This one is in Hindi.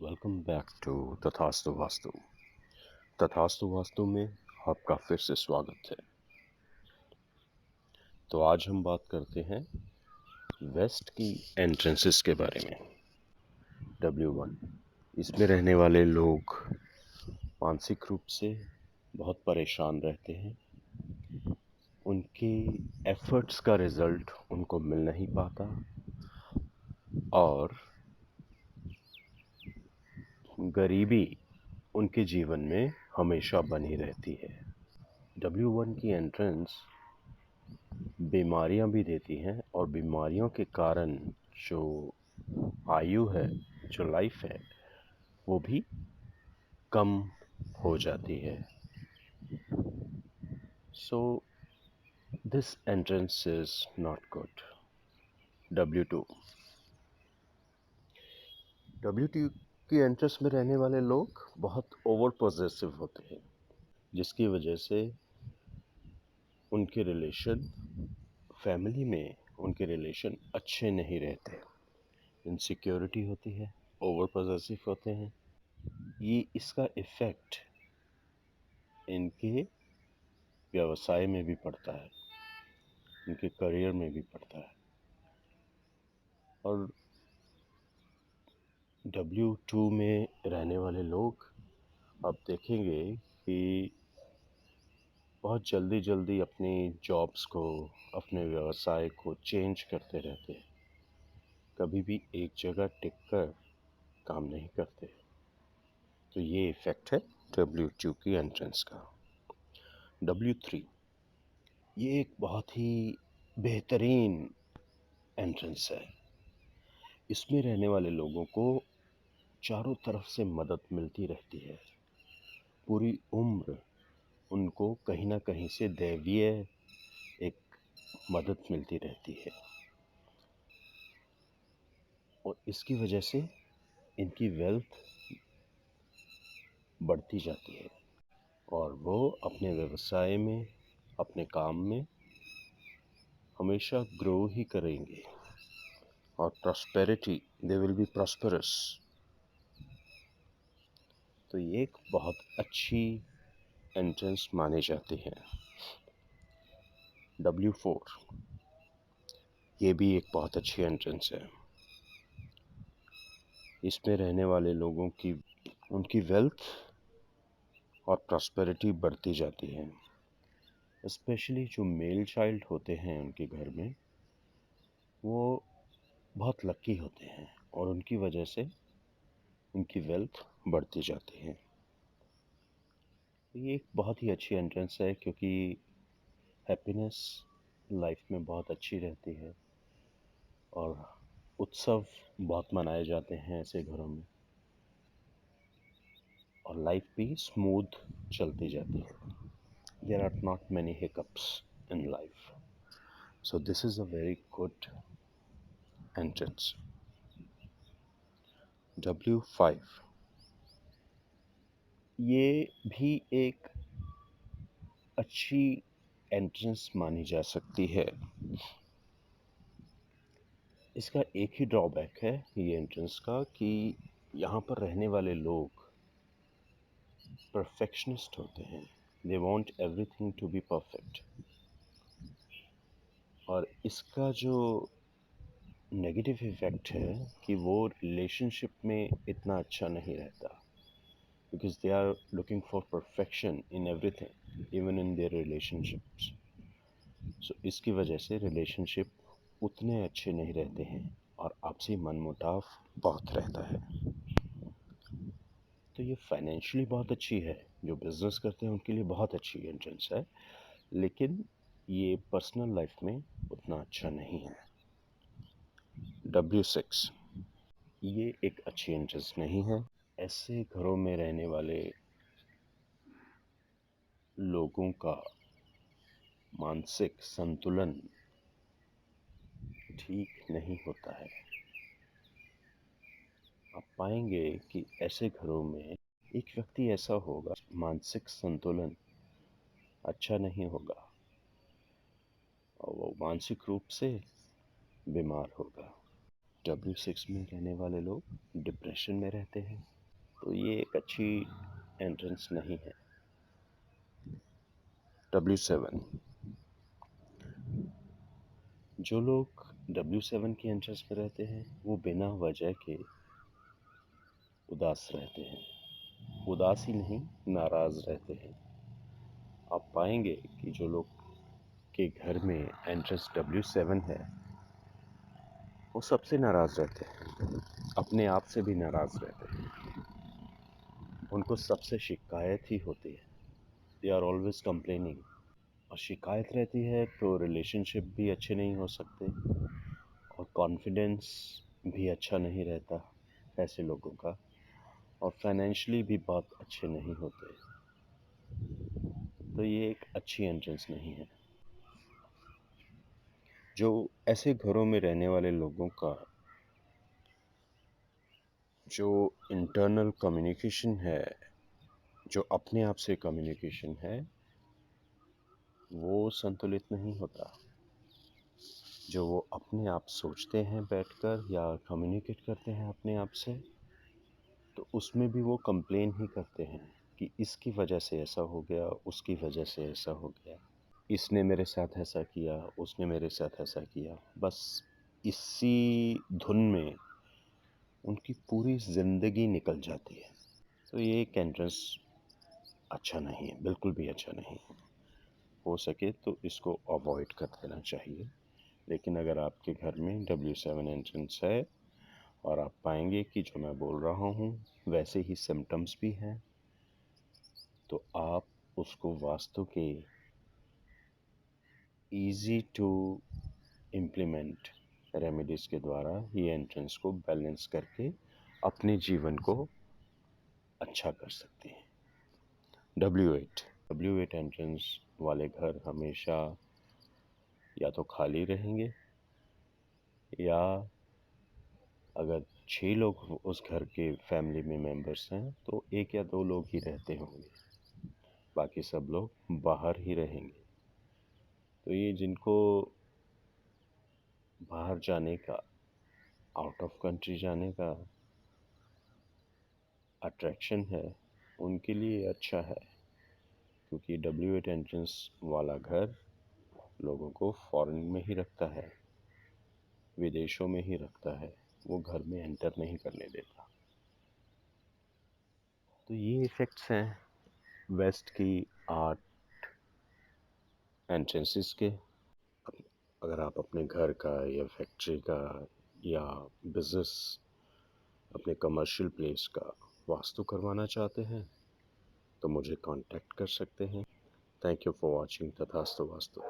वेलकम बैक टू तथास्तु वास्तु। तथास्तु वास्तु में आपका फिर से स्वागत है। तो आज हम बात करते हैं वेस्ट की एंट्रेंसेस के बारे में। W1, इसमें रहने वाले लोग मानसिक रूप से बहुत परेशान रहते हैं। उनके एफर्ट्स का रिजल्ट उनको मिल नहीं पाता और गरीबी उनके जीवन में हमेशा बनी रहती है। W1 की एंट्रेंस बीमारियां भी देती हैं और बीमारियों के कारण जो आयु है, जो लाइफ है, वो भी कम हो जाती है। So this entrance is not good. W2 W2 की एंट्रेंस में रहने वाले लोग बहुत ओवर पॉजेसिव होते हैं, जिसकी वजह से उनके रिलेशन फैमिली में उनके रिलेशन अच्छे नहीं रहते। इनसिक्योरिटी होती है, ओवर पॉजेसिव होते हैं। ये इसका इफ़ेक्ट इनके व्यवसाय में भी पड़ता है, इनके करियर में भी पड़ता है। और W2 में रहने वाले लोग आप देखेंगे कि बहुत जल्दी जल्दी अपनी जॉब्स को, अपने व्यवसाय को चेंज करते रहते हैं, कभी भी एक जगह टिक कर काम नहीं करते। तो ये इफ़ेक्ट है W2 की एंट्रेंस का। W3, ये एक बहुत ही बेहतरीन एंट्रेंस है। इसमें रहने वाले लोगों को चारों तरफ से मदद मिलती रहती है। पूरी उम्र उनको कहीं ना कहीं से दैवीय एक मदद मिलती रहती है और इसकी वजह से इनकी वेल्थ बढ़ती जाती है और वो अपने व्यवसाय में, अपने काम में हमेशा ग्रो ही करेंगे और prosperity, they will be prosperous. तो ये एक बहुत अच्छी एंट्रेंस मानी जाती है। W4, ये भी एक बहुत अच्छी एंट्रेंस है। इसमें रहने वाले लोगों की, उनकी वेल्थ और प्रॉस्पेरिटी बढ़ती जाती है। स्पेशली जो मेल चाइल्ड होते हैं उनके घर में, वो बहुत लकी होते हैं और उनकी वजह से उनकी वेल्थ बढ़ती जाती है। ये एक बहुत ही अच्छी एंट्रेंस है क्योंकि हैप्पीनेस लाइफ में बहुत अच्छी रहती है और उत्सव बहुत मनाए जाते हैं ऐसे घरों में और लाइफ भी स्मूथ चलती जाती है। There are not many hiccups in life. So this is a very good entrance. W5, ये भी एक अच्छी एंट्रेंस मानी जा सकती है। इसका एक ही ड्रॉबैक है ये एंट्रेंस का कि यहाँ पर रहने वाले लोग परफेक्शनिस्ट होते हैं। They want everything to be perfect और इसका जो नेगेटिव इफेक्ट है कि वो रिलेशनशिप में इतना अच्छा नहीं रहता, because they are looking for perfection in everything, even in their relationships. So इसकी वजह से रिलेशनशिप उतने अच्छे नहीं रहते हैं और आपसी मनमुटाव बहुत रहता है। तो ये फाइनेंशियली बहुत अच्छी है, जो बिजनेस करते हैं उनके लिए बहुत अच्छी एंट्रेंस है, लेकिन ये पर्सनल लाइफ में उतना अच्छा नहीं है। W6, ये एक अच्छी एंट्रेंस नहीं है। ऐसे घरों में रहने वाले लोगों का मानसिक संतुलन ठीक नहीं होता है। आप पाएंगे कि ऐसे घरों में एक व्यक्ति ऐसा होगा, मानसिक संतुलन अच्छा नहीं होगा और वो मानसिक रूप से बीमार होगा। W6 में रहने वाले लोग डिप्रेशन में रहते हैं, तो ये एक अच्छी एंट्रेंस नहीं है। W7, जो लोग W7 की एंट्रेंस में रहते हैं वो बिना वजह के उदास रहते हैं। उदास ही नहीं, नाराज रहते हैं। आप पाएंगे कि जो लोग के घर में एंट्रेंस W7 है वो सबसे नाराज रहते हैं, अपने आप से भी नाराज रहते हैं। उनको सबसे शिकायत ही होती है। They are always complaining. और शिकायत रहती है तो रिलेशनशिप भी अच्छे नहीं हो सकते और कॉन्फिडेंस भी अच्छा नहीं रहता ऐसे लोगों का, और फाइनेंशियली भी बहुत अच्छे नहीं होते। तो ये एक अच्छी एंट्रेंस नहीं है। जो ऐसे घरों में रहने वाले लोगों का जो इंटरनल कम्युनिकेशन है, जो अपने आप से कम्युनिकेशन है, वो संतुलित नहीं होता। जो वो अपने आप सोचते हैं बैठकर या कम्युनिकेट करते हैं अपने आप से, तो उसमें भी वो कंप्लेन ही करते हैं कि इसकी वजह से ऐसा हो गया, उसकी वजह से ऐसा हो गया, इसने मेरे साथ ऐसा किया, उसने मेरे साथ ऐसा किया। बस इसी धुन में उनकी पूरी ज़िंदगी निकल जाती है। तो ये एक एंट्रेंस अच्छा नहीं है, बिल्कुल भी अच्छा नहीं है। हो सके तो इसको अवॉइड कर देना चाहिए। लेकिन अगर आपके घर में W7 एंट्रेंस है और आप पाएंगे कि जो मैं बोल रहा हूँ वैसे ही सिम्टम्स भी हैं, तो आप उसको वास्तु के इजी टू इम्प्लीमेंट रेमेडीज़ के द्वारा ये एंट्रेंस को बैलेंस करके अपने जीवन को अच्छा कर सकते हैं। W8 एंट्रेंस वाले घर हमेशा या तो खाली रहेंगे, या अगर 6 लोग उस घर के फैमिली में मेंबर्स हैं तो 1 या 2 लोग ही रहते होंगे, बाकी सब लोग बाहर ही रहेंगे। तो ये जिनको बाहर जाने का, आउट ऑफ कंट्री जाने का अट्रैक्शन है, उनके लिए अच्छा है, क्योंकि W8 एंट्रेंस वाला घर लोगों को फॉरेन में ही रखता है, विदेशों में ही रखता है, वो घर में एंटर नहीं करने देता। तो ये इफ़ेक्ट्स हैं वेस्ट की आर्ट एंट्रेंसेस के। अगर आप अपने घर का या फैक्ट्री का या बिज़नेस, अपने कमर्शियल प्लेस का वास्तु करवाना चाहते हैं तो मुझे कांटेक्ट कर सकते हैं। थैंक यू फॉर वॉचिंग तथास्तु वास्तु।